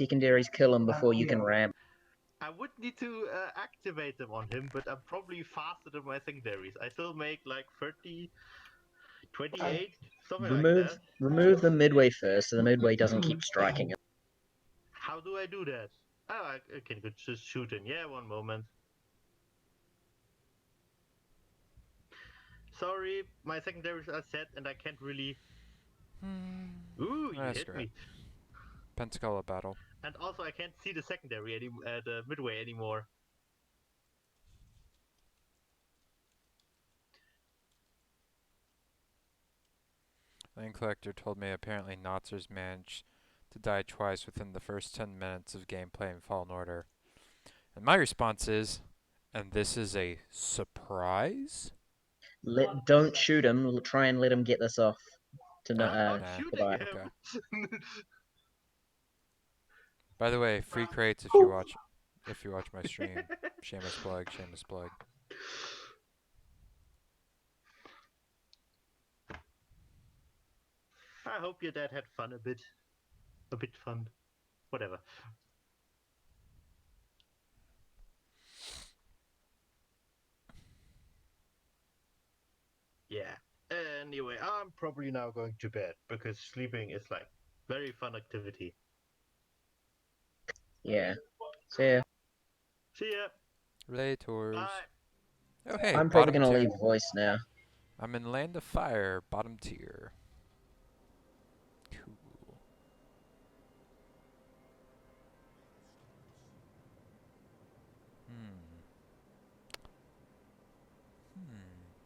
Secondaries kill him before you can ramp. I would need to activate them on him, but I'm probably faster than my secondaries. I still make like 30, 28, something like that. Remove the midway first, so the midway doesn't keep striking it. How do I do that? Oh, I can just shoot him. Yeah, one moment. Sorry, my secondaries are set and I can't really... Ooh, you That's hit great. me. Pensacola battle. And also I can't see the secondary the midway anymore. Lane Collector told me apparently Notzers managed to die twice within the first 10 minutes of gameplay in Fallen Order. And my response is, and this is a surprise? Don't shoot him. Try and let him get this off. I'm not Nah, shooting him. okay. By the way, free crates if you watch my stream. Shameless plug, shameless plug. I hope your dad had fun a bit. A bit fun. Whatever. Yeah. Anyway, I'm probably now going to bed because sleeping is like very fun activity. Yeah. See ya. See ya. Relators. Bye. Oh hey, I'm probably bottom gonna tier. leave voice now. I'm in Land of Fire, bottom tier. Cool.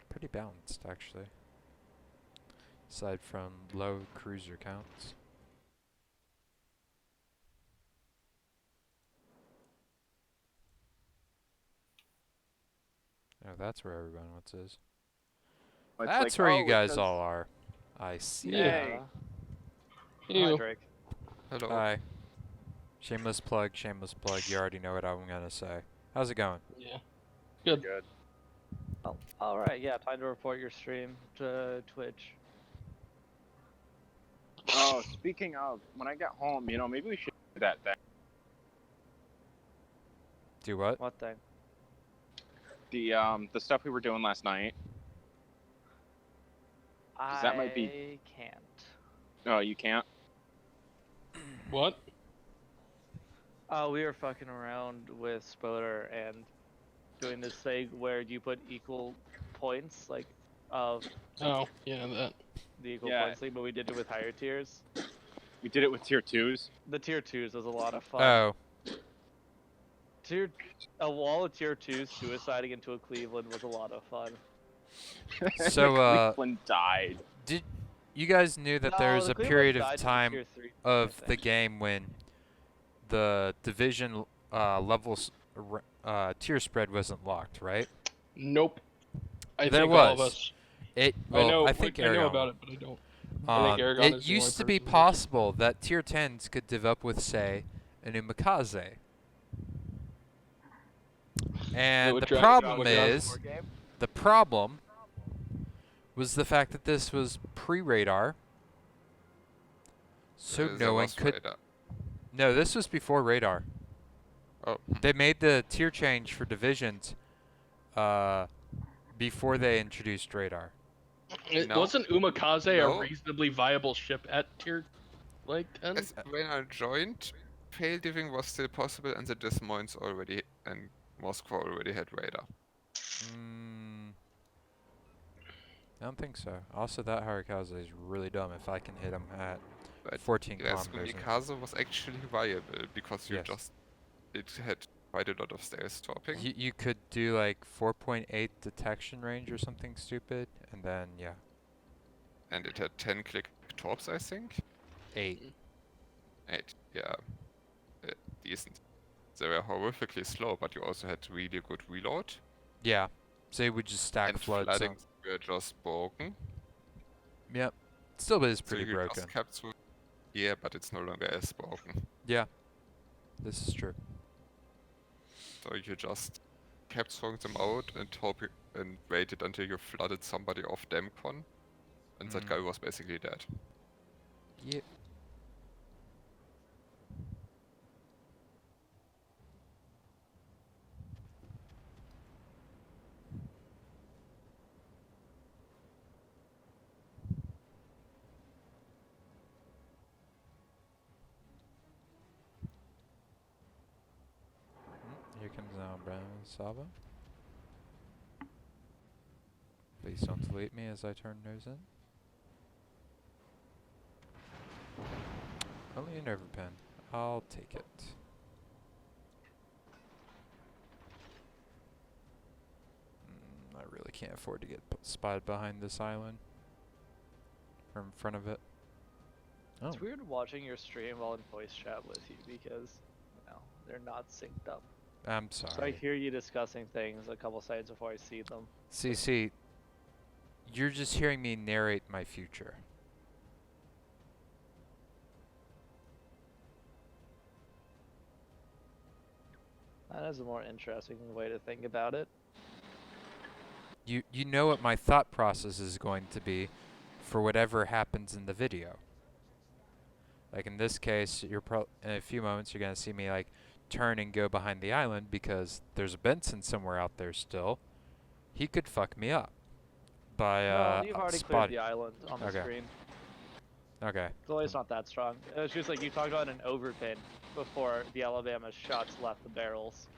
Pretty balanced actually. Aside from low cruiser counts. Oh, that's where everyone else is. That's where you guys all are. I see. Yeah. Hi, Ew. Drake. Hello. Hi. Shameless plug, shameless plug. You already know what I'm gonna say. How's it going? Yeah. Good. Good. Oh, all right. Yeah, time to report your stream to Twitch. Oh, speaking of, when I get home, maybe we should do that thing. Do what? What thing? The stuff we were doing last night. That might be... I can't. Oh, you can't? What? We were fucking around with Spoder and doing this thing where you put equal points, like, of Oh, yeah, that. the equal points thing, but we did it with higher tiers. We did it with tier 2s? The tier 2s was a lot of fun. Oh. A wall of tier 2s suiciding into a Cleveland was a lot of fun. So, Cleveland died. Did you guys knew that there was a period of time of the game when the division levels tier spread wasn't locked, right? Nope. I There think was. all of us. Well, I think I know about it, but I don't. I think Aragon it is the used to only be person possible that tier 10s could div up with, say, an Umikaze. And the problem was the fact that this was pre-radar, so no one could. Radar. No, this was before radar. Oh. They made the tier change for divisions before they introduced radar. Wasn't Umikaze a reasonably viable ship at tier, like 10? When I joined, fail diving was still possible, and the Des Moines already and Moscow already had radar. I don't think so. Also, that Harikaze is really dumb if I can hit him at 14 kilometers. Umikaze was actually viable because it had quite a lot of stealth stopping. You could do like 4.8 detection range or something stupid, and then yeah. And it had 10 click torps, I think. 8. 8, yeah. Decent. They were horrifically slow, but you also had really good reload. Yeah. So you would just stack floods. Flooding were just broken. Yep. Still is pretty so you broken. Just kept through. Yeah, but it's no longer as broken. Yeah. This is true. So you just kept throwing them out and waited until you flooded somebody off Demcon. And that guy was basically dead. Yep. Brandon Salvo. Please don't delete me as I turn nose in. Only a nerve pen. I'll take it. I really can't afford to get spotted behind this island. Or in front of it. Oh. It's weird watching your stream while in voice chat with you because, they're not synced up. I'm So I sorry. hear you discussing things a couple seconds before I see them. See, you're just hearing me narrate my future. That is a more interesting way to think about it. You know what my thought process is going to be for whatever happens in the video. Like in this case, in a few moments you're gonna see me like turn and go behind the island because there's a Benson somewhere out there still. He could fuck me up by No, you've already cleared spotting. the island on the Okay. screen. Okay. The lay's not that strong. It was just like you talked about an overpin before the Alabama shots left the barrels.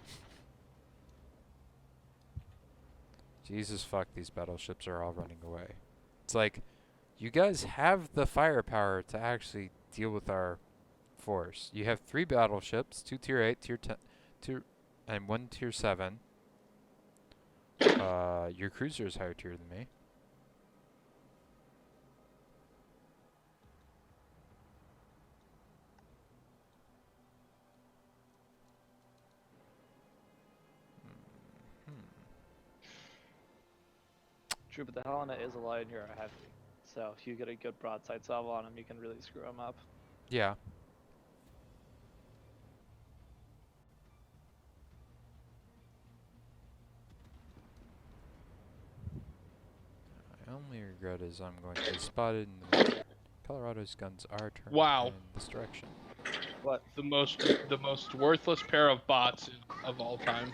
Jesus fuck, these battleships are all running away. It's like, you guys have the firepower to actually deal with our force. You have 3 battleships, 2 tier 8, tier 10, and 1 tier 7. Your cruiser is higher tier than me. True, but the Helena is a light and you're a heavy. So if you get a good broadside salvo on him, you can really screw him up. Yeah. My only regret is I'm going to be spotted in the Colorado's guns are turned Wow. in this direction. What? The most worthless pair of bots of all time.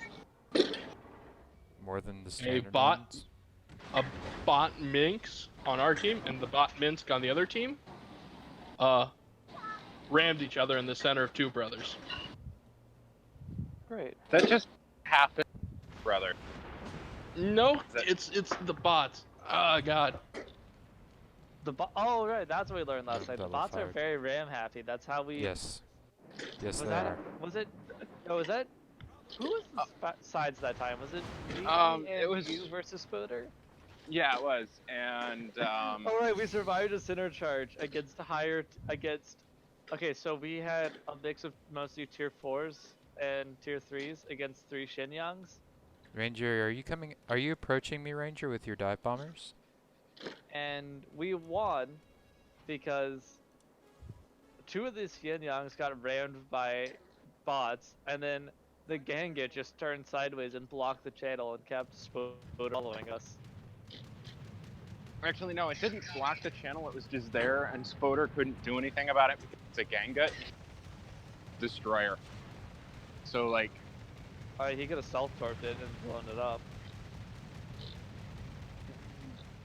More than the standard bot? ones? A bot Minx on our team and the bot Minsk on the other team rammed each other in the center of Two Brothers. Great. That just happened, brother. No, That- it's the bots. Oh god. Oh right, that's what we learned last They're night. The double bots are fired. very ram happy. That's how we. Yes. Yes, Was they that? are. Was it? Oh, was that? Who was the sides that time? Was it me It and was- you versus Spoder? Yeah, it was, and Oh right, we survived a center charge against Okay, so we had a mix of mostly tier 4s and tier 3s against 3 Shenyangs, Ranger, are you approaching me, Ranger, with your dive bombers? and we won because 2 of these Shenyangs got rammed by bots, and then the Gangit just turned sideways and blocked the channel and kept Spoder following us. actually no, it didn't block the channel. It was just there, and Spoder couldn't do anything about it because it's a Gangut destroyer. So like, Alright, he could have self-torped it and blown it up.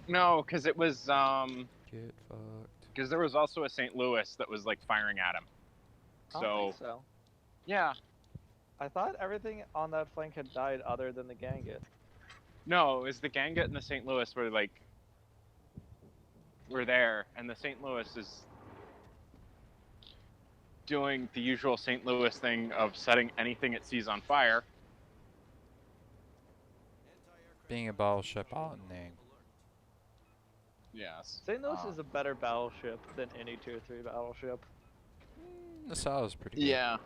no, because it was Get fucked. because there was also a St. Louis that was like firing at him. I don't So think so. yeah, I thought everything on that flank had died other than the Gangit. no, it was the Gangut and the St. Louis were there, and the St. Louis is doing the usual St. Louis thing of setting anything it sees on fire. Being a battleship, all in name. Yes. St. Louis is a better battleship than any tier 3 battleship. Nassau is pretty good. Yeah.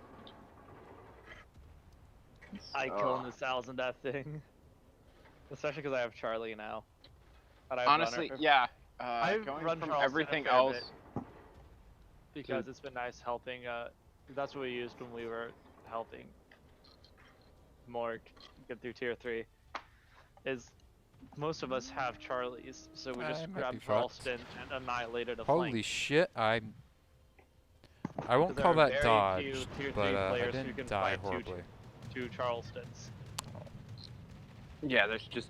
I kill Nassau's in that thing. Especially because I have Charlie now. And I've Honestly, run her yeah. I've Going run from Charleston a everything fair else. bit. Because it's been nice helping. That's what we used when we were helping Morg get through tier 3. Is most of us have Charlies, so we I just might be grabbed fucked. Charleston and annihilated a Holy flank. shit, I won't 'Cause there call are that very dodged, few tier but 3 I players who didn't can die fight horribly. two Charlestons. Yeah, there's just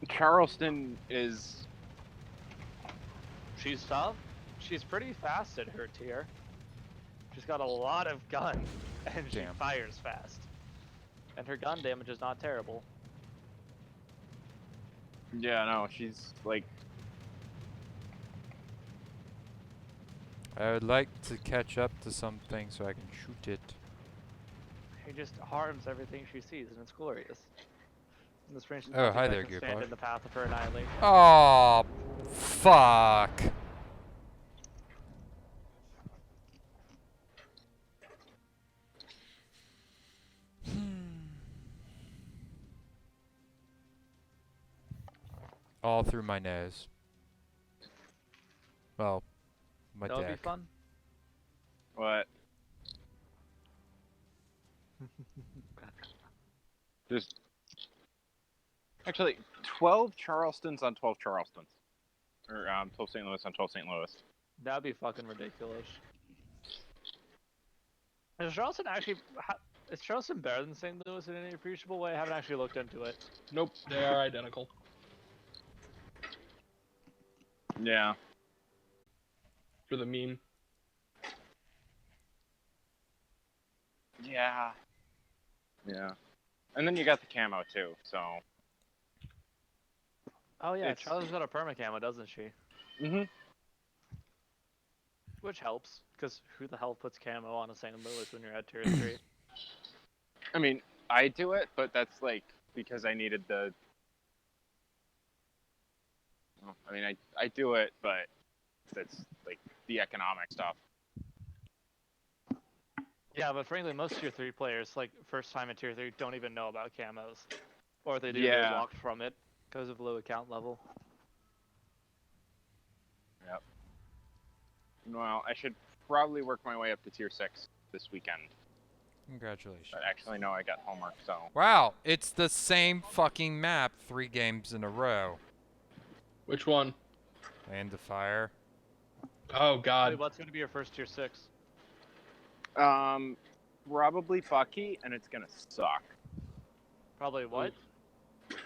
Charleston is. She's tough. She's pretty fast at her tier. She's got a lot of guns, and she Damn. fires fast. And her gun damage is not terrible. Yeah, no, she's like. I would like to catch up to something so I can shoot it. She just harms everything she sees, and it's glorious. And this range is Oh, nothing hi that there, can stand Gearbox. in the path of her annihilation. Oh, fuck. All through my nose. Well, my That would be dick. fun. What? Just. Actually, 12 Charlestons on 12 Charlestons. Or 12 St. Louis on 12 St. Louis. That'd be fucking ridiculous. Is Charleston actually? Is Charleston better than St. Louis in any appreciable way? I haven't actually looked into it. Nope, they are identical. Yeah. For the meme. Yeah. Yeah. And then you got the camo too, so. Oh yeah, It's- Charleston's got a perma camo, doesn't she? Mhm. Which helps, because who the hell puts camo on a St. Louis when you're at tier 3? I mean, I do it, but that's like because I needed the. Well, I mean, I do it, but that's like the economic stuff. Yeah, but frankly, most tier 3 players, like first time in tier 3, don't even know about camos. Or if they do, they're Yeah. blocked from it because of low account level. Yep. Well, I should probably work my way up to tier 6 this weekend. Congratulations. But actually, no, I got homework, so. Wow, it's the same fucking map 3 games in a row. Which one? Land of Fire. Oh Wait, god. what's going to be your first tier 6? Probably Bucky, and it's gonna suck. Probably what?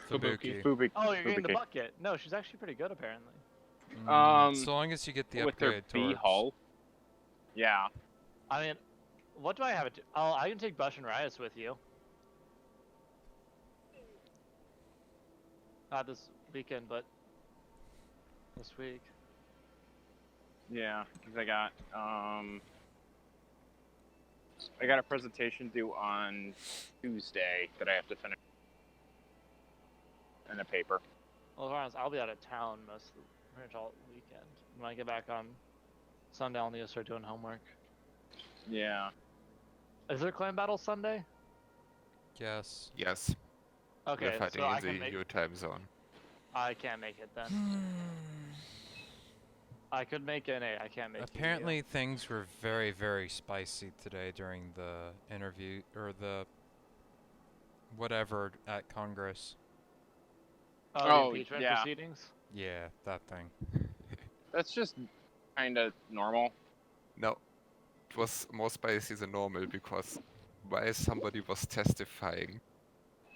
Fubuki. Fubuki. Oh, you're getting the Fubuki. bucket. No, she's actually pretty good apparently. So long as you get the With their upgrade B torch. hull. Yeah. I mean, what do I have? Oh, I can take Bush and Riot with you. Not this weekend, but this week. Yeah, because I got a presentation due on Tuesday that I have to finish. And a paper. Well, to be honest, I'll be out of town pretty much all weekend. When I get back on Sunday, I'll need to start doing homework. Yeah. Is there clan battle Sunday? Yes. Yes. Okay, We're fighting so I in can the make. EU time zone. I can't make it then. I could make NA. I can't make. Apparently things were very, very spicy today during the interview, or the whatever at Congress. Oh, Oh, the impeachment yeah. proceedings? Yeah, that thing. That's just kind of normal. No, it was more spicy than normal because while somebody was testifying,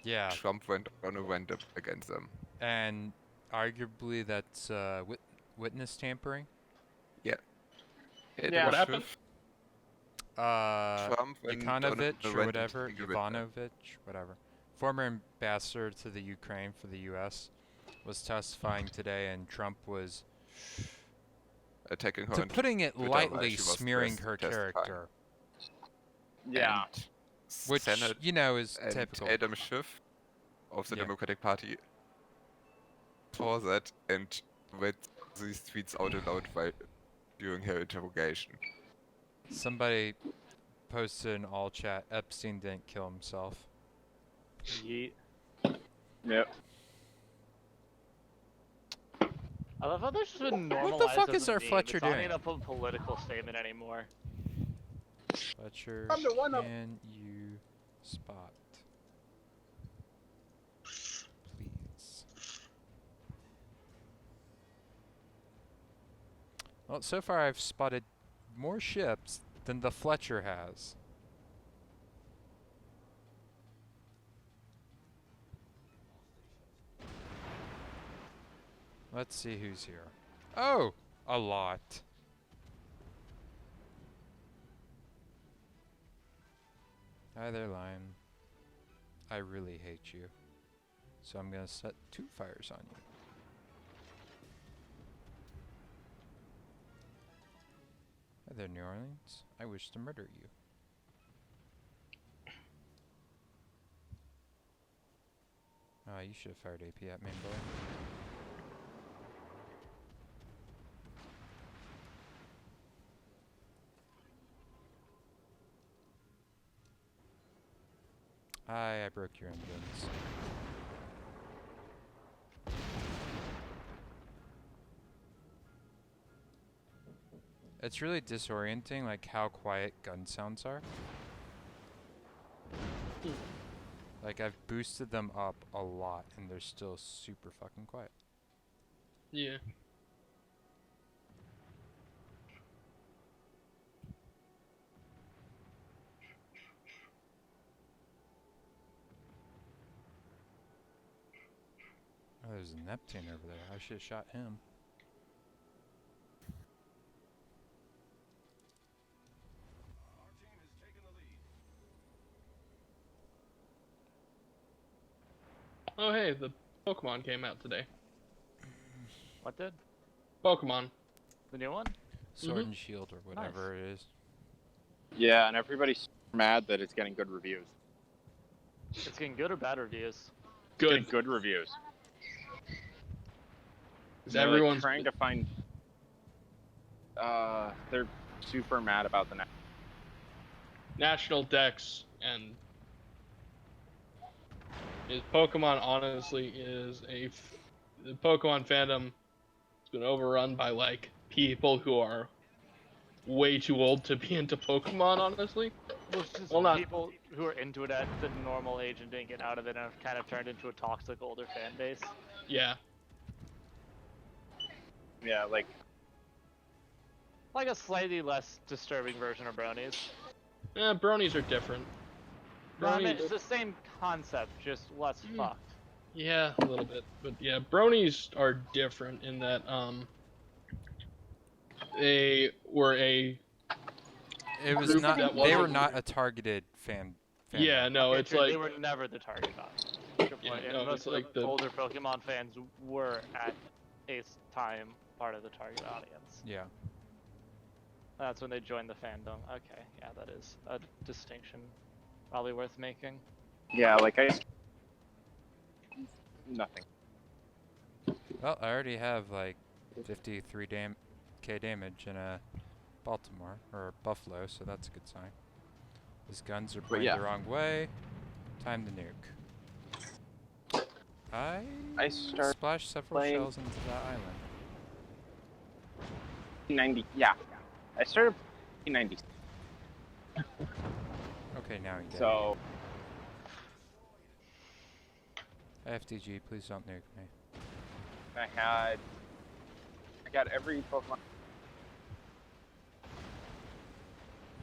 Yeah, Trump went on a random against them. and arguably that's witness tampering. Yeah. What happened? Trump went on a Yakanovich or random whatever, thing with them. Ivanovich, whatever. Former ambassador to the Ukraine for the U.S. was testifying today, and Trump was, Attacking her to on putting it Twitter while lightly, she was smearing dressed- her testifying. character, Yeah. And which Senate you know is and typical. Adam Schiff of the Yeah. Democratic Party saw that and read these tweets out aloud during her interrogation. Somebody posted in all chat, Epstein didn't kill himself. Yeet. Yep. I love how there's just been normalized. What the fuck as is a our meme. Fletcher it's not doing? even a political statement anymore. Fletcher, I'm the one up. can you spot, please? Well, so far I've spotted more ships than the Fletcher has. Let's see who's here. Oh, a lot. Hi there, Lion. I really hate you. So I'm gonna set 2 fires on you. Hi there, New Orleans. I wish to murder you. You should have fired AP at main boy. I broke your engines. It's really disorienting, like how quiet gun sounds are. Like I've boosted them up a lot and they're still super fucking quiet. Yeah. Oh, there's a Neptune over there. I should have shot him. Oh hey, the Pokemon came out today. What did? Pokemon. The new one? Sword and Shield or whatever it is. Yeah, and everybody's mad that it's getting good reviews. It's getting good or bad reviews? Good. Getting good reviews. Is They're, everyone's trying to find. They're super mad about the. National Dex and Pokemon honestly is the Pokemon fandom has been overrun by like people who are way too old to be into Pokemon, honestly. Well, it's just Well, not people who are into it at the normal age and didn't get out of it and have kind of turned into a toxic older fan base. yeah. Yeah, like Like a slightly less disturbing version of bronies. Bronies are different. No, I mean, Bronies, it's the same concept, just less fucked. yeah, a little bit, but yeah, Bronies are different in that they were a It was group not. that They were wasn't- not a targeted fan. Yeah, no, Okay, it's true, like they were never the target audience. Good Yeah, point. And no, most it's of like the the- older Pokemon fans were at a time part of the target audience. Yeah. That's when they joined the fandom. Okay, yeah, that is a distinction probably worth making. yeah, like nothing. Well, I already have like 53 K damage in a Baltimore or Buffalo, so that's a good sign. His guns are pointed yeah. the wrong way. Time to nuke. I started splashed several playing- shells into that island. 90. Yeah, I started in 90. Okay, now you get So it. FTG, please don't nuke me. I got every Pokemon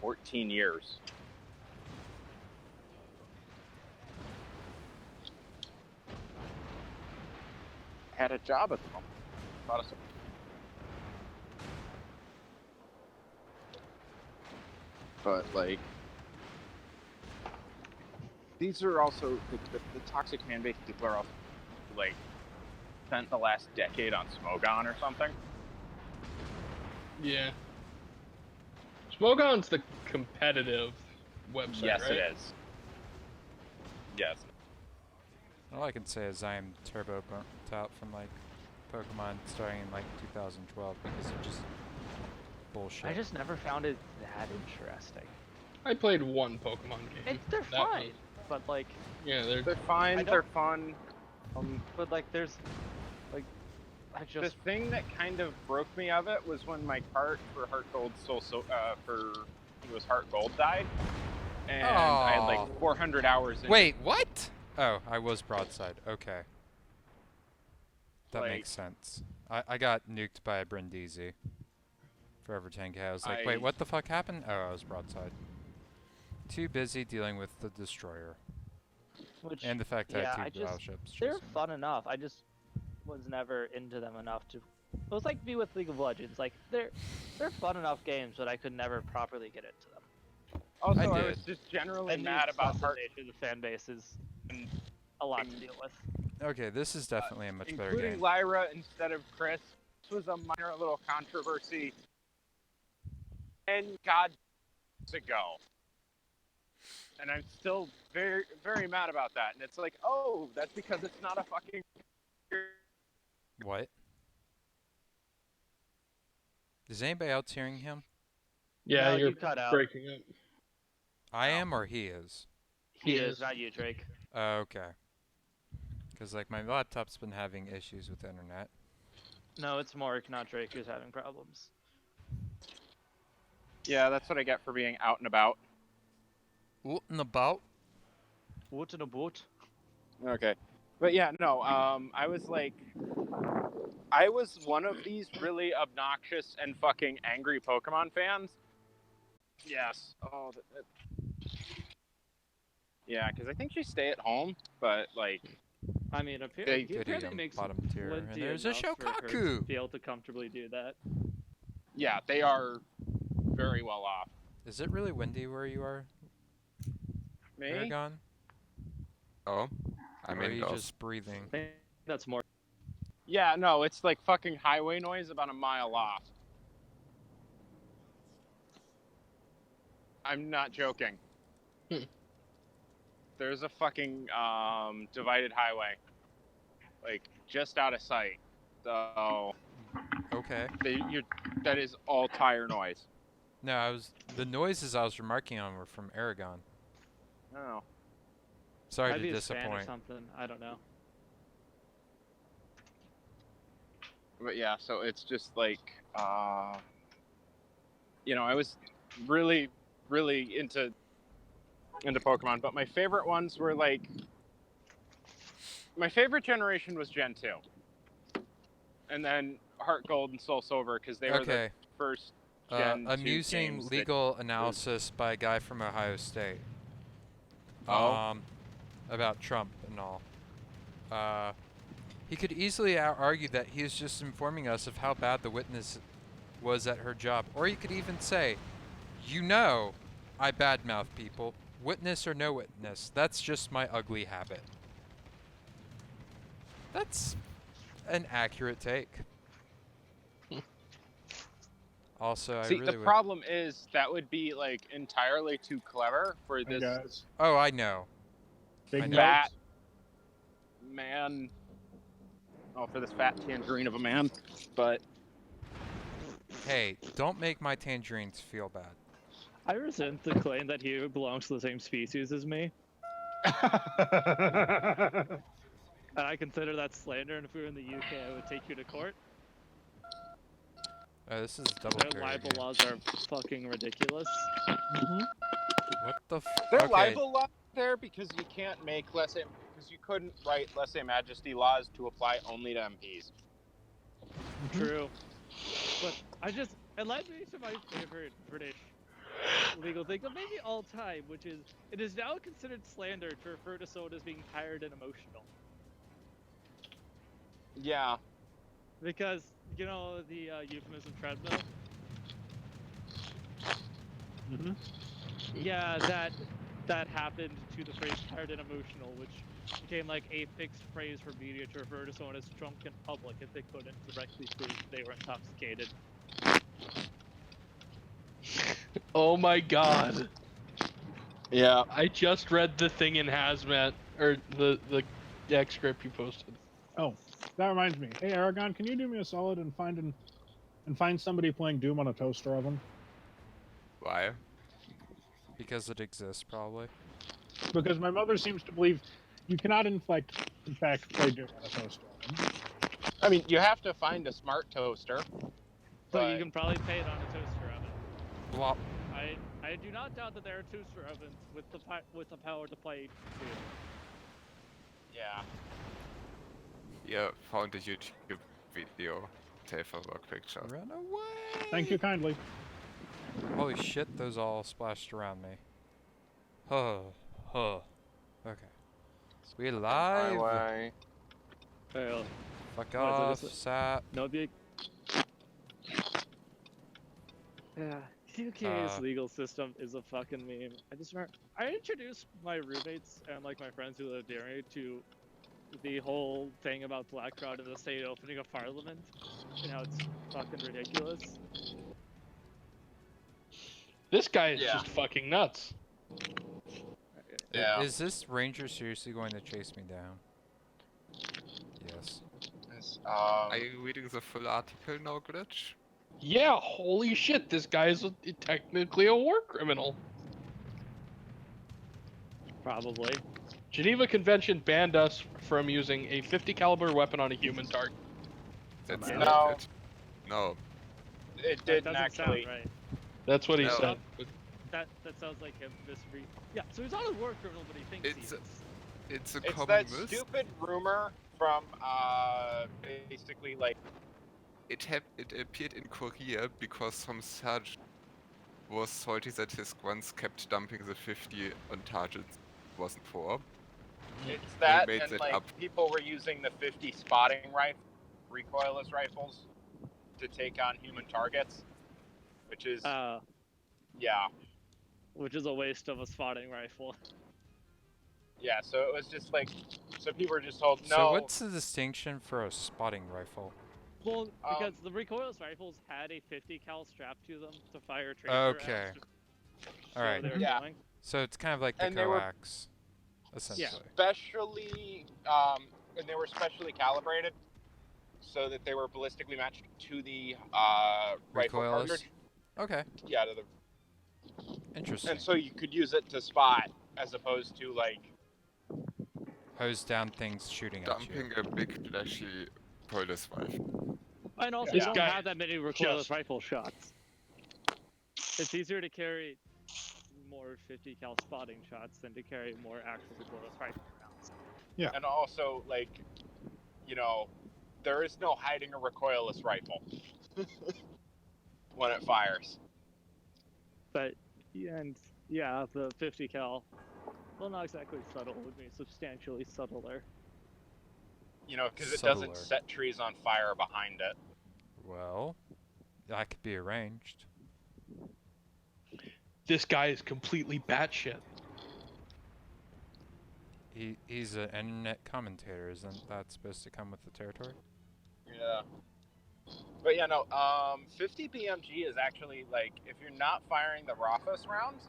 14 years. I had a job at the moment. Thought of some- But like, these are also the toxic fan base people are also like spent the last decade on Smogon or something. yeah. Smogon's the competitive website, Yes, right? it is. Yes. All I can say is I am turbo burnt out from like Pokemon starting in like 2012 because of just bullshit. I just never found it that interesting. I played one Pokemon game. They're That fine, was- but like, yeah, they're They're fine. I don't- They're fun. but like, there's, like, I The just thing that kind of broke me of it was when my cart for Heart Gold it was Heart Gold died, and I had Aw. like 400 hours. Into Wait, what? Oh, I was broadside. Okay. That Like- makes sense. I got nuked by a Brindisi. Forever 10k. I was like, I- wait, what the fuck happened? Oh, I was broadside. Too busy dealing with the destroyer. which And the fact that yeah, I I had 2 just battleships. they're just- fun enough. I just was never into them enough to. It was like me with League of Legends. Like they're fun enough games, but I could never properly get into them. Also, I I was did. just generally And mad the about expensive Heart, nature of the fan base is a lot to deal with. Okay, this is definitely a much better including game. Lyra instead of Chris. This was a minor little controversy 10 god ago. And I'm still very, very mad about that. And it's like, oh, that's because it's not a fucking... What? Is anybody else hearing him? Yeah, No, you're you cut out. breaking up. I am or he is? He is, not you, Drake. Okay. Because, like, my laptop's been having issues with the internet. No, it's Mark, not Drake, who's having problems. Yeah, that's what I get for being out and about. What in about? What in a boat? Okay. But yeah, no, I was like... I was one of these really obnoxious and fucking angry Pokemon fans. Yes. Oh, yeah, because I think she stay at home, but like... I mean, They- he apparently makes bottom tier. And plenty there's a enough for her to Shokaku! be able to comfortably do that. Yeah, they are very well off. Is it really windy where you are, Me? Aragon? Oh, I'm Or are you indoors. just breathing? I think that's more. Yeah, no, it's like fucking highway noise about a mile off. I'm not joking. There's a fucking divided highway, like just out of sight. So Okay. that is all tire noise. No, the noises I was remarking on were from Aragon. Oh. Sorry Maybe to his fan or disappoint. something. I don't know. But yeah, so it's just like, you know, I was really, really into Pokemon, but my favorite ones were like, my favorite generation was Gen 2. And then Heart Gold and Soul Silver, because they were the Okay. first Gen 2 Amusing games legal analysis by a guy from Ohio State. Oh? About Trump and all. He could easily argue that he is just informing us of how bad the witness was at her job. Or he could even say, you know, I badmouth people. Witness or no witness. That's just my ugly habit. That's an accurate take. Also, See, I really the would... problem is that would be like entirely too clever for Hey this guys, Oh, I know. big I notes. know. fat man. Oh, for this fat tangerine of a man. But Hey, don't make my tangerines feel bad. I resent the claim that he belongs to the same species as me, and I consider that slander. And if we were in the UK, I would take you to court. This is a double Their parry libel game. laws are fucking ridiculous. What the f... there are Okay, libel laws there because you can't make because you couldn't write Lese Majesty laws to apply only to MPs. True. But it led me to my favorite British legal thing of maybe all time, which is, it is now considered slander to refer to someone as being tired and emotional. Yeah. Because, you know, the euphemism treadmill? Mhm. Yeah, that happened to the phrase tired and emotional, which became like a fixed phrase for media to refer to someone as drunk in public if they couldn't directly prove they were intoxicated. Oh my god. Yeah. I just read the thing in Hazmat, or the deck script you posted. Oh, that reminds me. Hey Aragon, can you do me a solid and find somebody playing Doom on a toaster oven? Why? because it exists, probably. Because my mother seems to believe you cannot in fact play Doom on a toaster oven. I mean, you have to find a smart toaster. So you can probably pay it on a toaster oven. Blop. I do not doubt that there are toaster ovens with the power to play Doom. Yeah. Yeah, found a YouTube video. Safer work picture. Run away! Thank you kindly. Holy shit, those all splashed around me. Huh. Huh. Okay. We live! Highway. Well, Fuck What off, is it? sap. no big. Yeah, UK's legal system is a fucking meme. I introduced my roommates and like my friends who live near me to the whole thing about BlackRock and the state opening of Parliament and how it's fucking ridiculous. This guy is Yeah. just fucking nuts. Yeah. Is this ranger seriously going to chase me down? Yes. Are you reading the full article now, Glitch? Yeah, holy shit, this guy is technically a war criminal. Probably. Geneva Convention banned us from using a 50 caliber weapon on a human target. That's No. not it. No. It That didn't doesn't actually. sound right. That's what he No. said. That sounds like him Yeah, so he's not a war criminal, but he thinks It's he a- is. It's a It's common that myth. stupid rumor from basically like It appeared in Korea because some sergeant was salty that his squads kept dumping the 50 on targets it wasn't for. it's that made and that like up. people were using the 50 spotting recoilless rifles to take on human targets, which is yeah. Which is a waste of a spotting rifle. Yeah, so it was just like, so people were just told no. So what's the distinction for a spotting rifle? Well, because the recoilless rifles had a 50 cal strapped to them to fire tracer Okay. rounds to All right. show they were Yeah. going. So it's kind of like the And they were- coax, essentially. Specially, and they were specially calibrated so that they were ballistically matched to the rifle Recoilless? cartridge. Okay. Yeah, to the, Interesting. and so you could use it to spot as opposed to like. Hose down things shooting at you. Dumping a big flashy police rifle. And also, This you don't guy have that many recoilless just- rifle shots. It's easier to carry more 50 cal spotting shots than to carry more actual recoilless rifle rounds. And also, like, you know, there is no hiding a recoilless rifle when it fires. But, yeah, the 50 cal, well, not exactly subtle, would be substantially subtler. You know, because it Subtler. doesn't set trees on fire behind it. Well, that could be arranged. This guy is completely batshit. He's an internet commentator. Isn't that supposed to come with the territory? Yeah. But yeah, no, 50 BMG is actually, like, if you're not firing the Rothos rounds,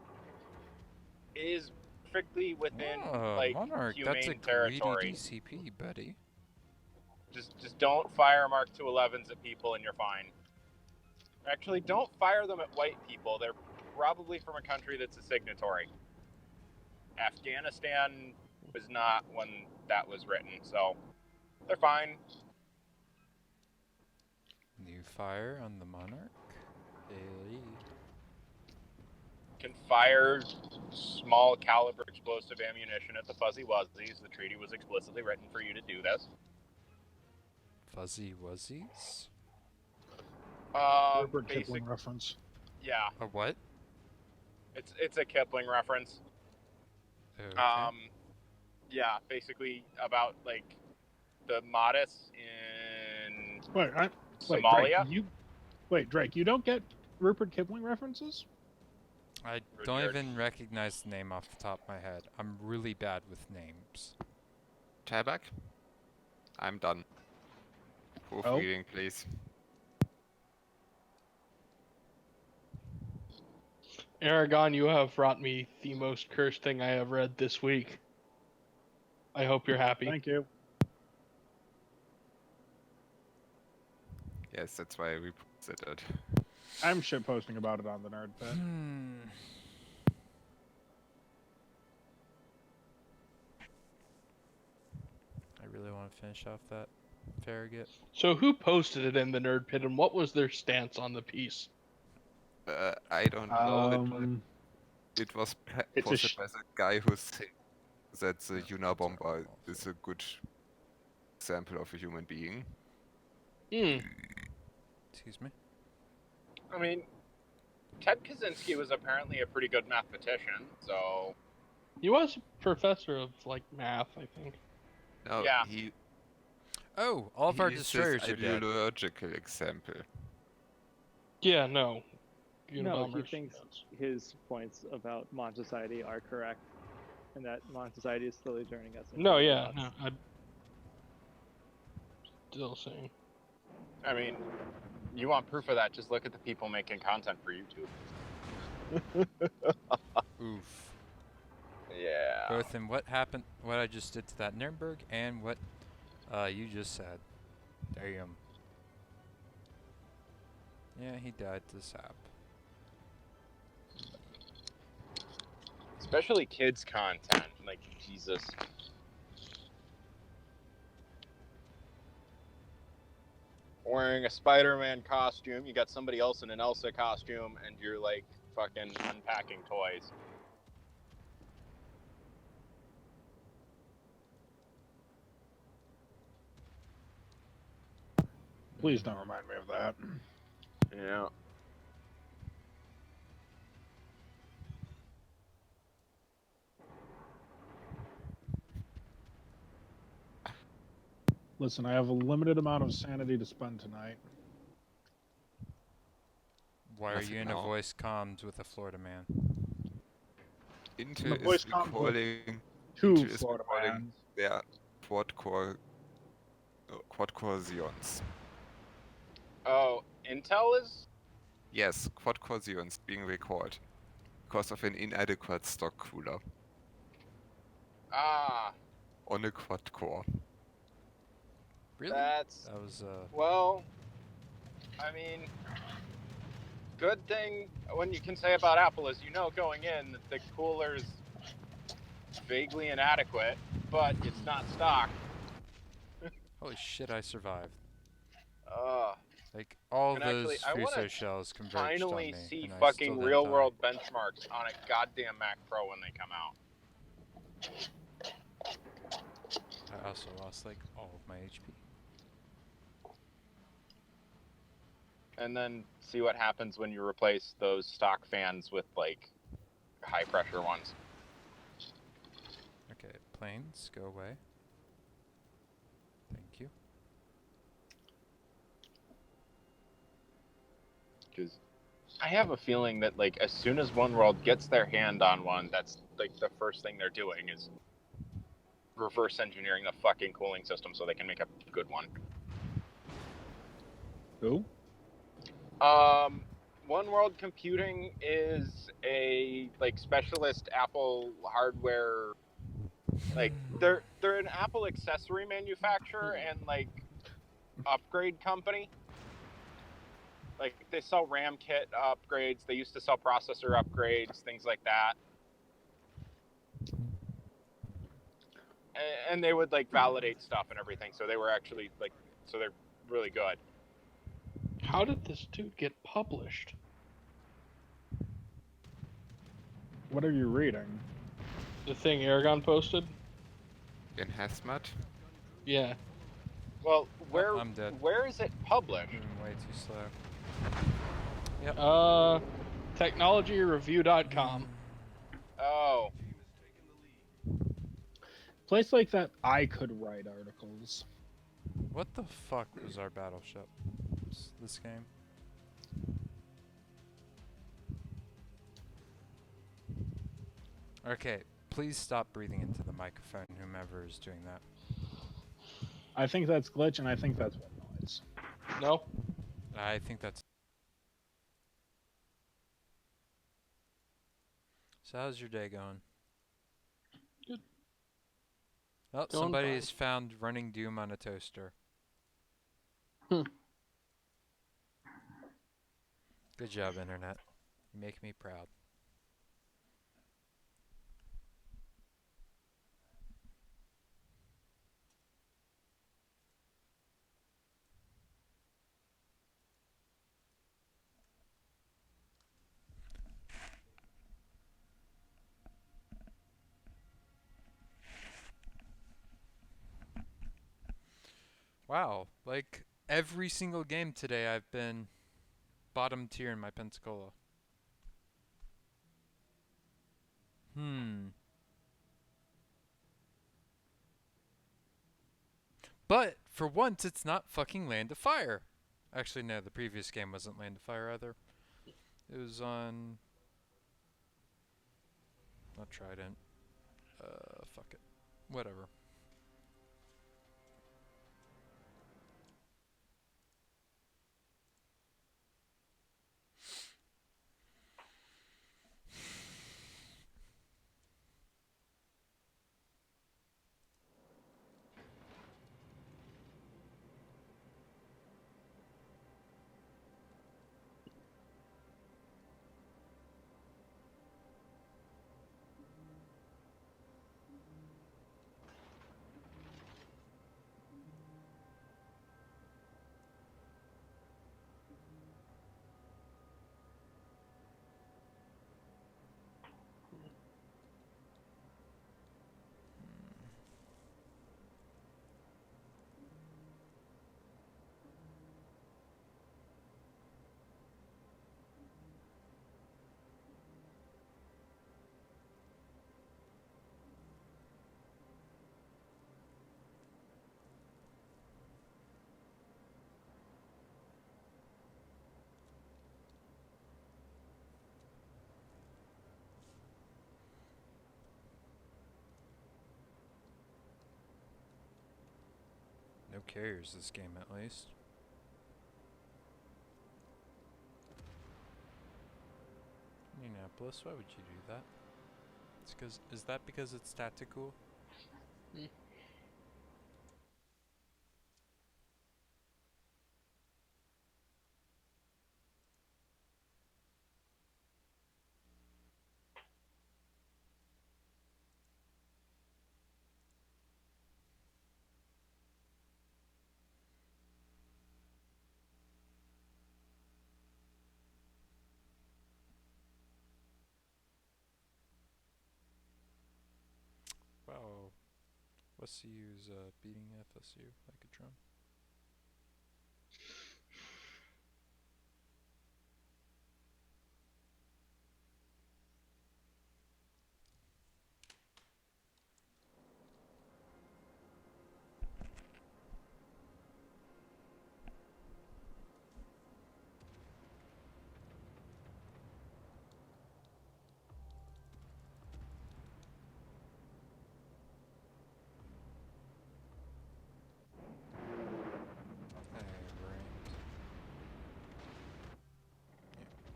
is strictly within, Oh, like, Monarch, that's a humane territory. greedy DCP, buddy. Just don't fire Mark 211s at people and you're fine. Actually, don't fire them at white people. They're probably from a country that's a signatory. Afghanistan was not when that was written, so they're fine. New fire on the Monarch. Hey. Can fire small caliber explosive ammunition at the Fuzzy Wuzzies. The treaty was explicitly written for you to do this. Fuzzy Wuzzies? Rupert Basic, Kipling reference. yeah, A what? it's a Kipling reference. Okay. Yeah, basically about like the Mahdists in Wait, Somalia. Drake, you don't get Rupert Kipling references? I don't Rudyard. even recognize the name off the top of my head. I'm really bad with names. Tabak? I'm done. Proof Oh. reading, please. Aragon, you have brought me the most cursed thing I have read this week. I hope you're happy. Thank you. Yes, that's why we posted it. I'm shitposting about it on the Nerd Pit. I really want to finish off that Farragut. So who posted it in the Nerd Pit, and what was their stance on the piece? I don't know. It was it's a posted by the guy who thinks that the Unabomber is a good example of a human being. Excuse me. I mean, Ted Kaczynski was apparently a pretty good mathematician, so He was a professor of like math, I think. No, Yeah. he Oh, all of our he's destroyers this are dead. ideological example. Yeah, no. Unabomber. No, he thinks his points about Mon Society are correct, and that Mon Society is slowly turning us into No, yeah, robots. no, I'm still saying. I mean, you want proof of that? Just look at the people making content for YouTube. Oof. Yeah. Both in what happened, what I just did to that Nuremberg, and what you just said. Damn. Yeah, he died to sap. Especially kids content, like Jesus. Wearing a Spider-Man costume, you got somebody else in an Elsa costume, and you're like fucking unpacking toys. Please don't remind me of that. Yeah. Listen, I have a limited amount of sanity to spend tonight. Why are Nothing you in a now. voice comms with a Florida man? Intel voice is comms with recalling Two Intel is Florida recalling mans. their quad-core Xeons. Oh, Intel is? Yes, quad-core Xeons being recalled because of an inadequate stock cooler Ah, on a quad-core. Really? that's... That was Well, I mean, good thing what you can say about Apple is you know going in that the cooler's vaguely inadequate, but it's not stock. holy shit! I survived. Uh, Like all And actually, those I want Fuso to shells converged finally on me, see and I fucking still didn't real die. world benchmarks on a goddamn Mac Pro when they come out. I also lost like all of my HP. And then see what happens when you replace those stock fans with like high pressure ones. Okay, planes, go away. Thank you. Because I have a feeling that like as soon as One World gets their hand on one, that's like the first thing they're doing is reverse engineering the fucking cooling system so they can make a good one. Who? One World Computing is a like specialist Apple hardware, like they're an Apple accessory manufacturer and like upgrade company. Like they sell RAM kit upgrades, they used to sell processor upgrades, things like that. And they would like validate stuff and everything, so they were actually like, so they're really good. How did this dude get published? What are you reading? The thing Aragon posted? In hazmat? Yeah. Well, where I'm dead. where is it published? Moving way too slow. Technologyreview.com. Oh, Place like that, I could write articles. What the fuck was our battleship? This game? Okay, please stop breathing into the microphone, whomever is doing that. I think that's glitch, and I think that's what noise. No? I think that's... So how's your day going? Good. Oh, Going somebody fine. has found running Doom on a toaster. Hmm. Good job, Internet. You make me proud. Wow, like every single game today I've been bottom tier in my Pensacola. But for once it's not fucking Land of Fire. Actually no, the previous game wasn't Land of Fire either. It was on. Not Trident. Fuck it. Whatever. No carriers this game, at least. Indianapolis, why would you do that? It's 'cause is that because it's tactical? Wow, WestCU's beating FSU like a drum.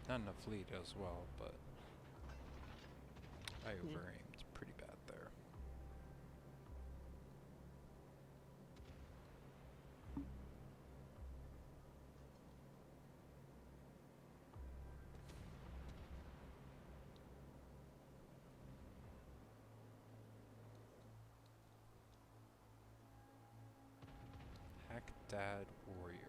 Not enough fleet as well, but I overaimed pretty bad there. Hackdad Warrior.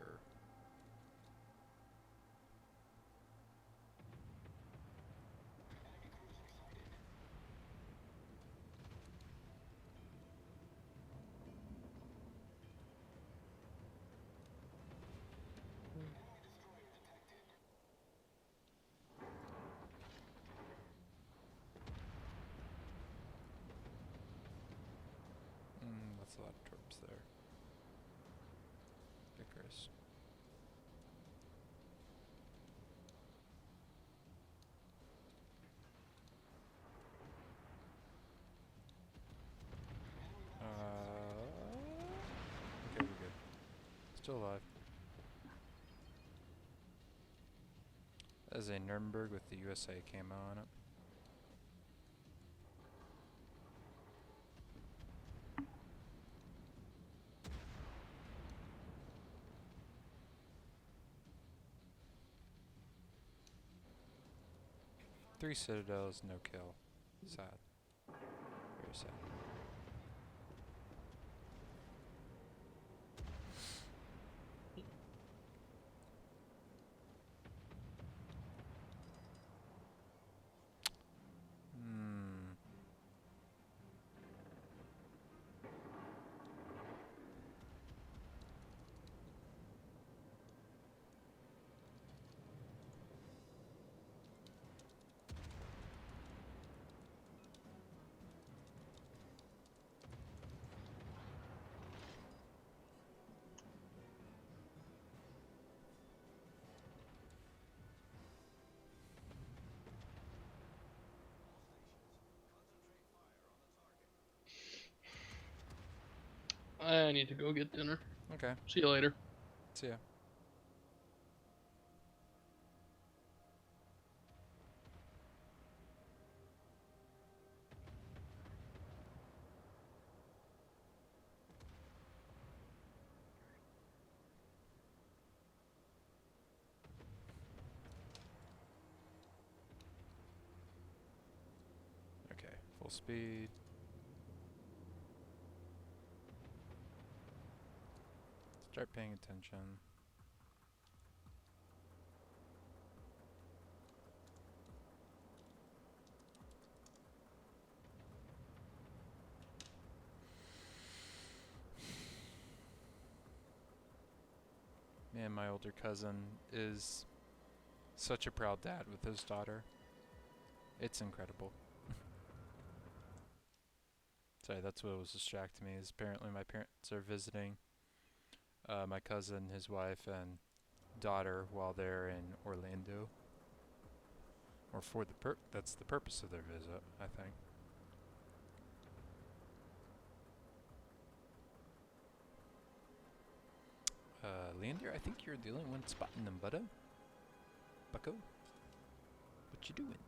That's a lot of torps there. Icarus. Okay, we're good. Still alive. As a Nuremberg with the USA camo on it. Three citadels, no kill. Sad. Very sad. I need to go get dinner. Okay. See you later. See ya. Okay, full speed. Start paying attention. Man, my older cousin is such a proud dad with his daughter. It's incredible. Sorry, that's what was distracting me, is apparently my parents are visiting my cousin, his wife, and daughter while they're in Orlando. Or for the that's the purpose of their visit, I think. Leander, I think you're the only one spotting them, Bucko. What you doing?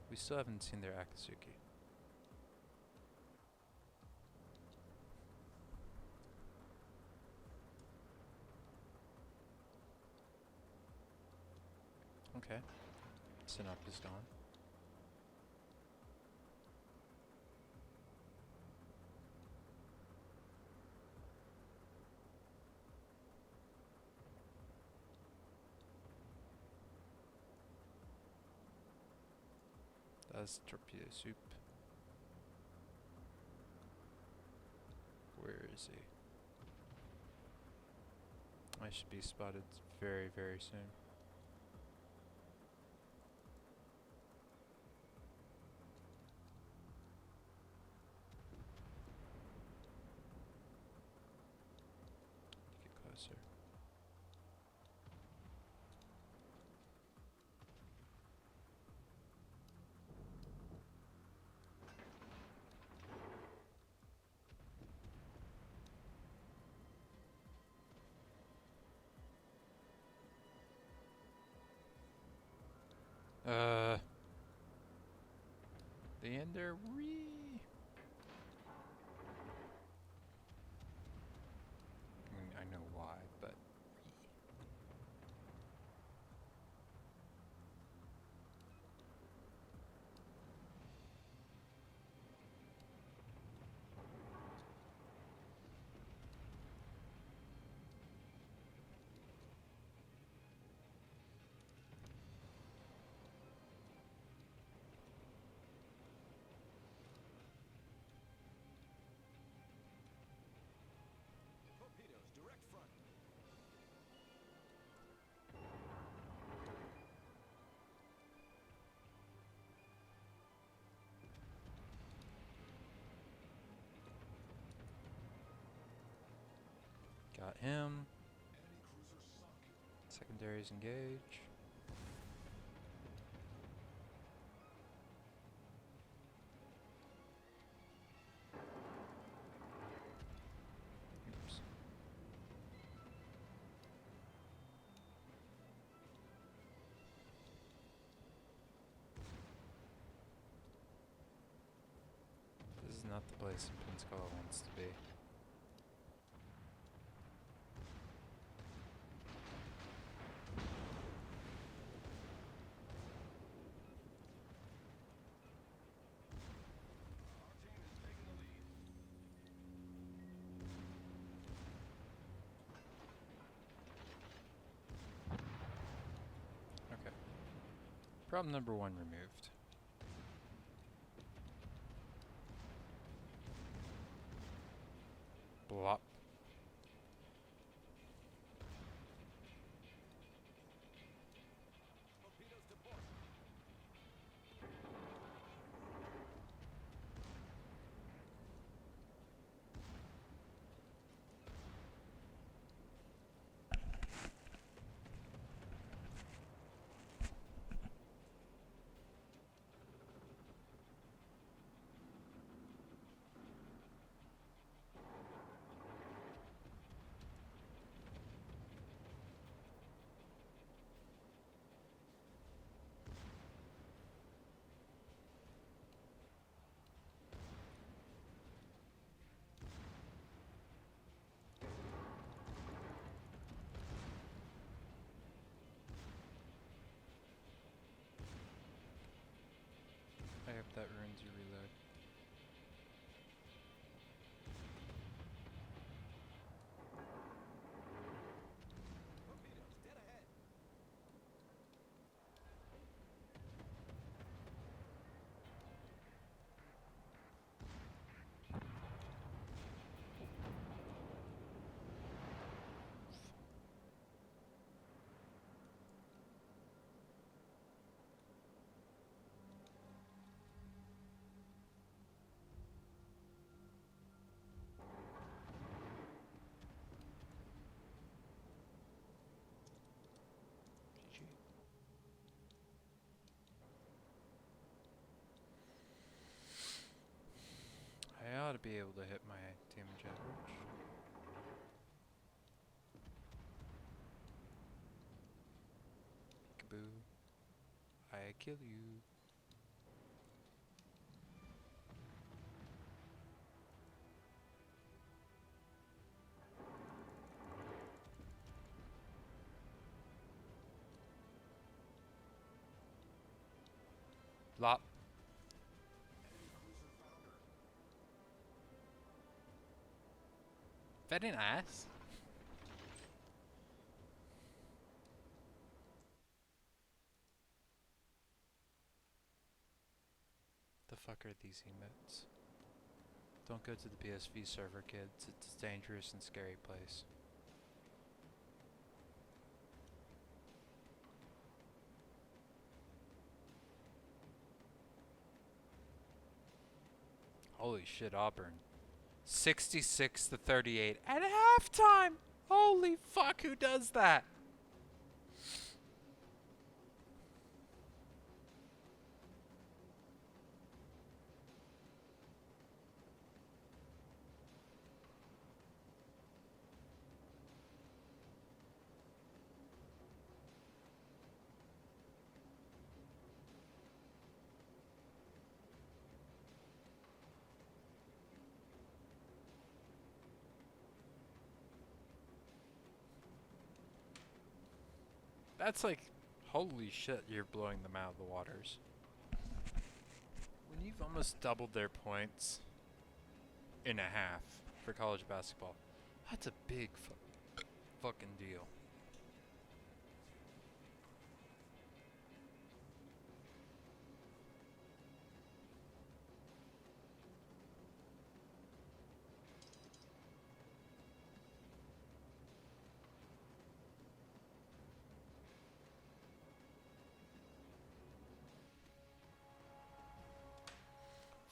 We still haven't seen their Akatsuki. Okay. Synop is gone. That's torpedo soup. Where is he? I should be spotted very, very soon. Get closer. The ender I mean, I know why, but got him. Secondaries engage. Oops. This is not the place Pensacola wants to be. Okay. Problem number 1 removed. Blop. That ruins your reload. I ought to be able to hit my damage average. Kaboo. I kill you. Lop. That an ass? The fuck are these emotes? Don't go to the PSV server, kids. It's a dangerous and scary place. Holy shit, Auburn. 66-38 at halftime! Holy fuck, who does that? That's like, holy shit, you're blowing them out of the waters. When you've almost doubled their points in a half for college basketball, that's a big fucking deal.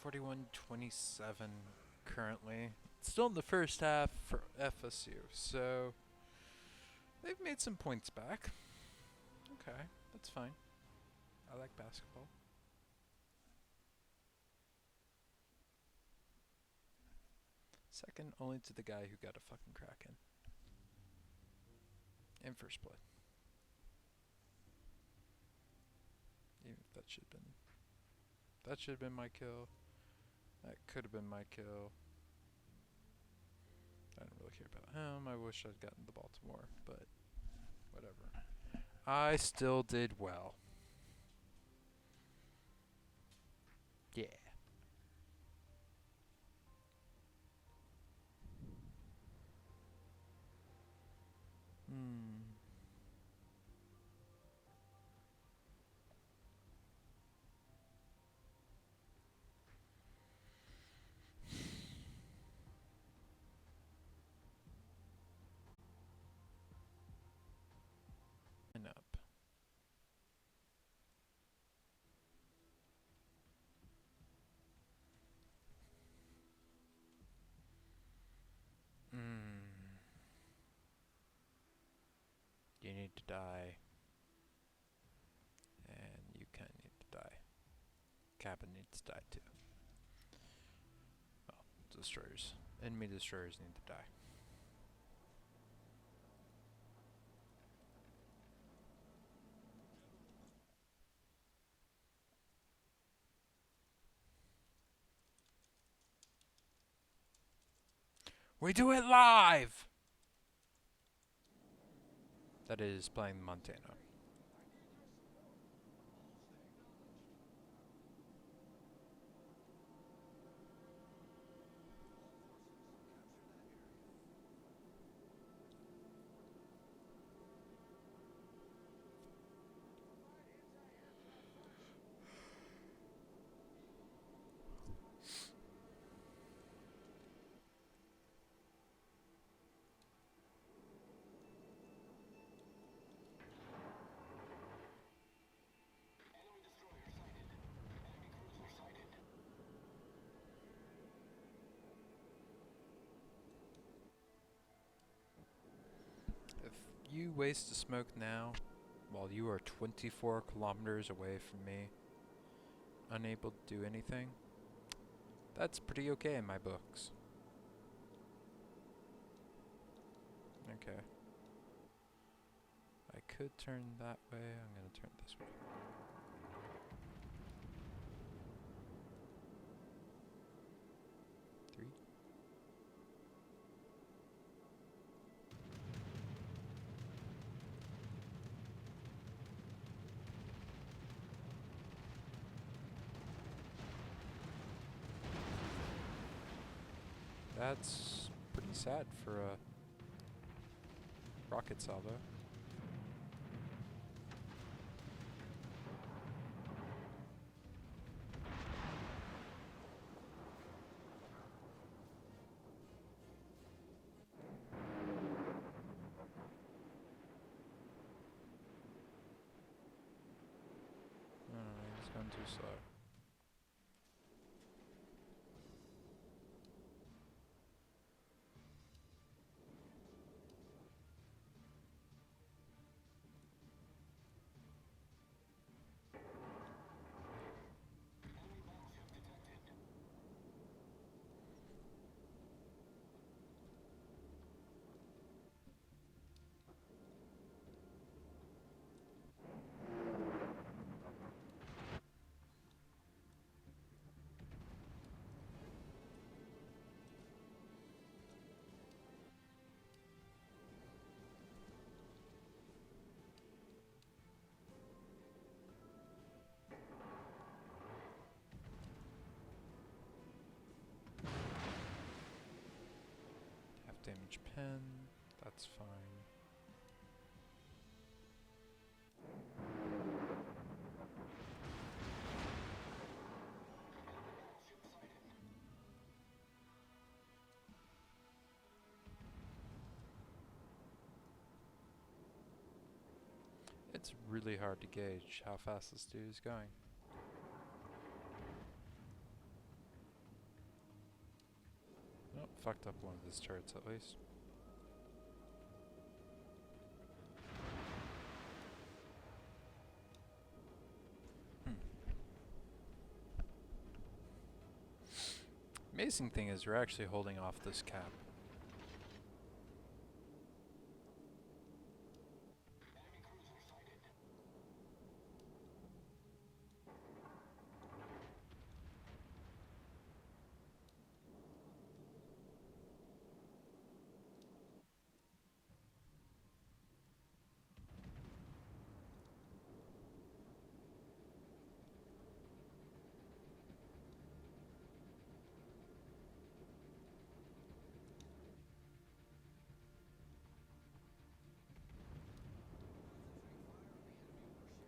$41-27 currently. Still in the first half for FSU, so they've made some points back. Okay, that's fine. I like basketball. Second only to the guy who got a fucking crack in first play. Even if that should have been my kill. That could have been my kill. I don't really care about him. I wish I'd gotten the Baltimore, but whatever. I still did well. Yeah. And up. You need to die. And you kind of need to die. Cabin needs to die too. Well, destroyers. Enemy destroyers need to die. We do it live! That is playing Montana. you waste a smoke now while you are 24 kilometers away from me, unable to do anything, that's pretty okay in my books. Okay. I could turn that way. I'm gonna turn this way. Three. That's pretty sad for a rocket salvo. It's going too slow. Half damage pen, that's fine. It's really hard to gauge how fast this dude is going. Oh, fucked up one of his turrets at least. Amazing thing is we're actually holding off this cap.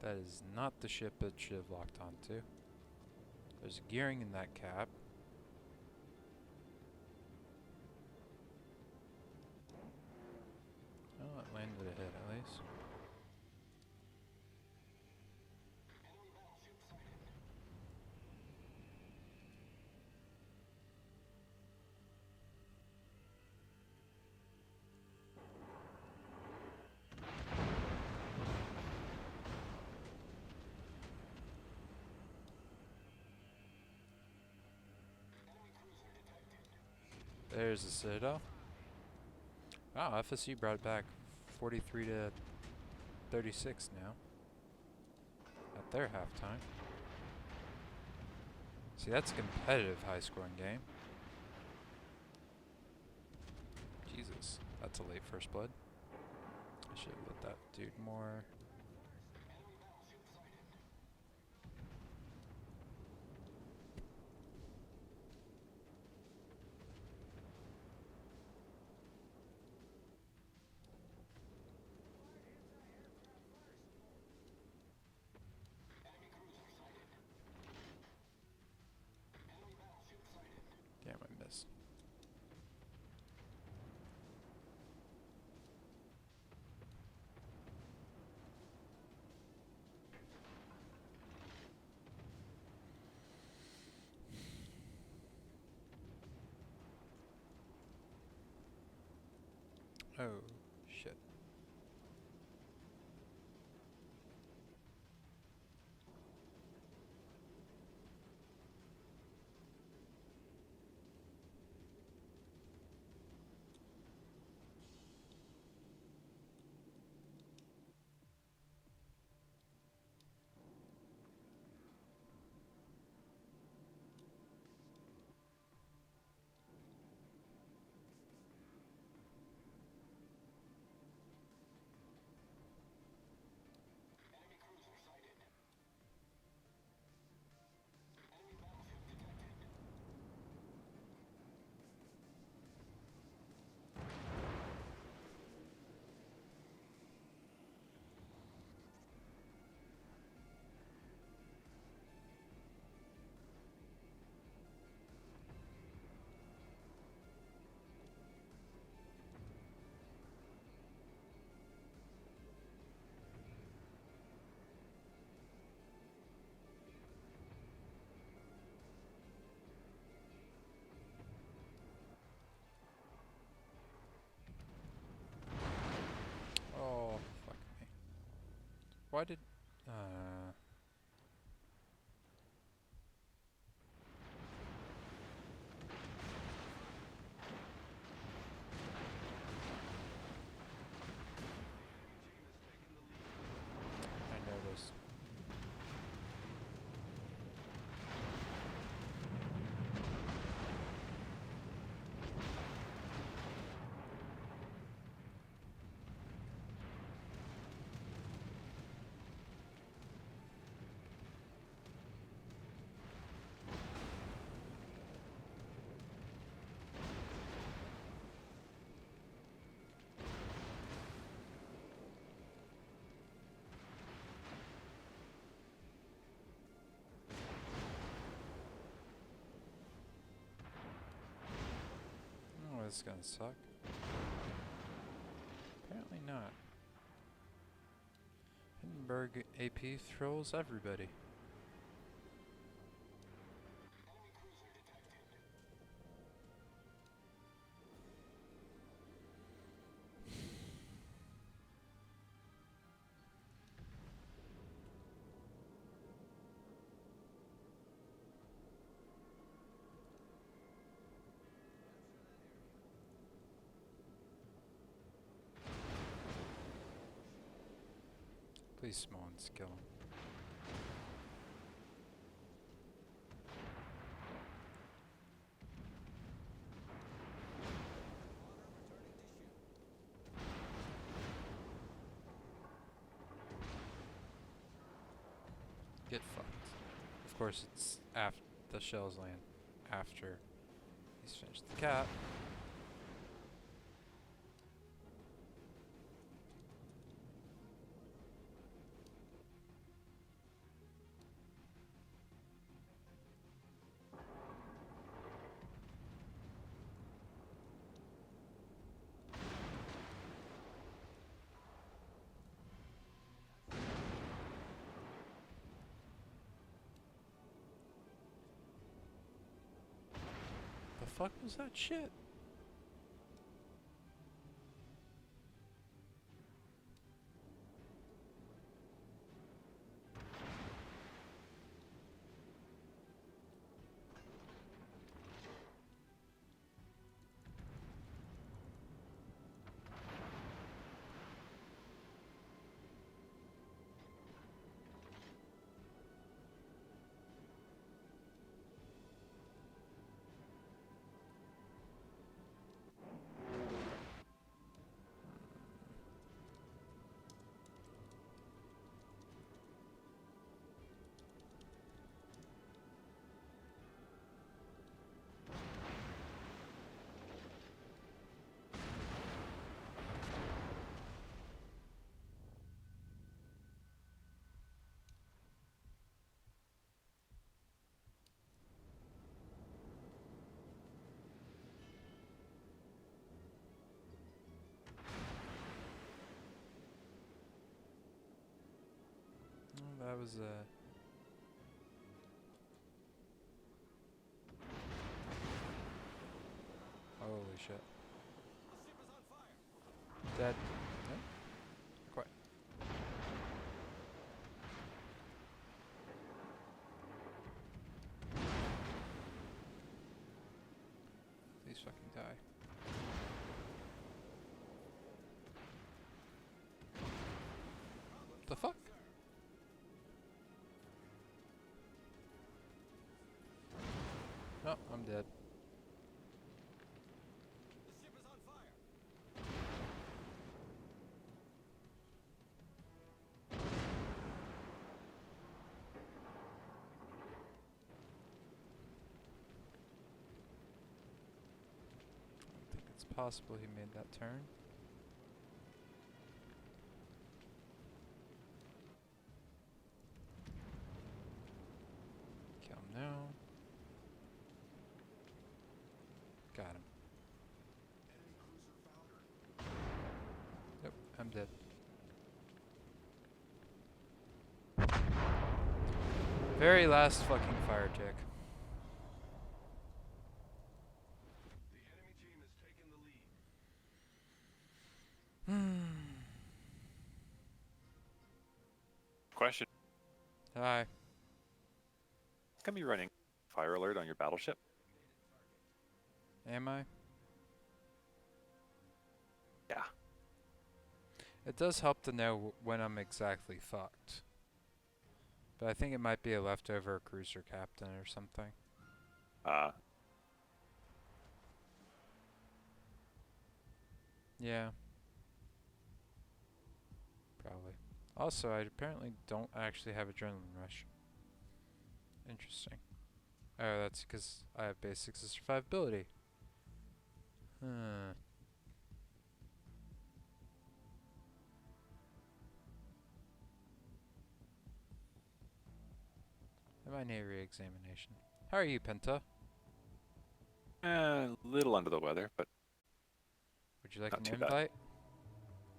That is not the ship it should have locked onto. There's gearing in that cap. Oh, it landed a hit at least. There's the Citadel. Wow, FSU brought back 43 to 36 now at their halftime. See, that's a competitive high-scoring game. Jesus, that's a late first blood. I should have let that dude more. Damn, I missed. Oh, shit. Why did... I noticed. Oh, this is gonna suck. Apparently not. Hindenburg AP throws everybody. Please small and skill. Get fucked. Of course, it's after the shells land. After he's finished the cap. The fuck was that shit? Oh, that was holy shit. Dead. No? Quite. Please fucking die. The fuck? No, I'm dead. I think it's possible he made that turn. Kill him now. Got him. Yep, I'm dead. Very last fucking fire tick. Question. Hi. Can be running fire alert on your battleship? Am I? Yeah. It does help to know when I'm exactly fucked. But I think it might be a leftover cruiser captain or something. Yeah. Probably. Also, I apparently don't actually have adrenaline rush. Interesting. Oh, that's because I have basics of survivability. Huh. I might need a re-examination. How are you, Penta? A little under the weather, but Would you like not an too bad. invite?